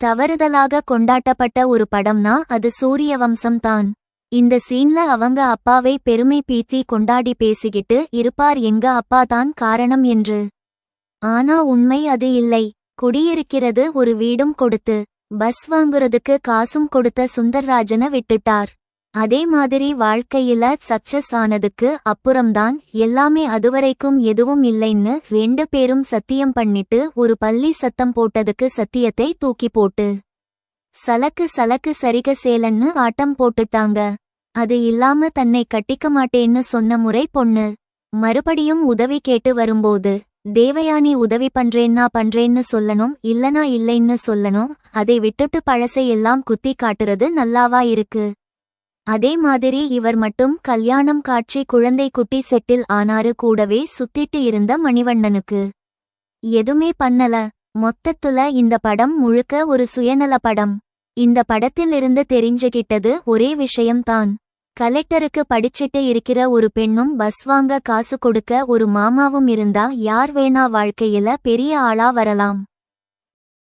தவறுதலாக கொண்டாட்டப்பட்ட ஒரு படம்னா அது சூரியவம்சம் தான். இந்த சீன்ல அவங்க அப்பாவை பெருமை பீத்தி கொண்டாடி பேசிக்கிட்டு இருப்பார், எங்க அப்பா தான் காரணம் என்று. ஆனா உண்மை அது இல்லை. குடியிருக்கிறது ஒரு வீடும் கொடுத்து, பஸ் வாங்குறதுக்கு காசும் கொடுத்த சுந்தர்ராஜனை விட்டுட்டார். அதே மாதிரி வாழ்க்கையில சக்சஸ் ஆனதுக்கு அப்புறம்தான் எல்லாமே, அதுவரைக்கும் எதுவும் இல்லைன்னு 2 பேரும் சத்தியம் பண்ணிட்டு ஒரு பள்ளி சத்தம் போட்டதுக்கு சத்தியத்தை தூக்கி போட்டு சலக்கு சலக்கு சரிக சேலன்னு ஆட்டம் போட்டுட்டாங்க. அது இல்லாம தன்னை கட்டிக்க மாட்டேன்னு சொன்ன முறை பொண்ணு மறுபடியும் உதவி கேட்டு வரும்போது தேவயானி உதவி பண்றேன்னு சொல்லணும், இல்லனா இல்லைன்னு சொல்லணும். அதை விட்டுட்டு பழசை எல்லாம் குத்தி காட்டுறது நல்லாவா இருக்கு? அதே மாதிரி இவர் மட்டும் கல்யாணம் காட்சி குழந்தை குட்டி செட்டில் ஆனாரு, கூடவே சுத்திட்டு இருந்த மணிவண்ணனுக்கு எதுமே பண்ணல. மொத்தத்துல இந்த படம் முழுக்க ஒரு சுயநல படம். இந்த படத்தில் இருந்து தெரிஞ்சுகிட்டது ஒரே விஷயம்தான். கலெக்டருக்கு படிச்சிட்டு இருக்கிற ஒரு பெண்ணும் பஸ் வாங்க காசு கொடுக்க ஒரு மாமாவும் இருந்தா யார் வேணா வாழ்க்கையில பெரிய ஆளா வரலாம்.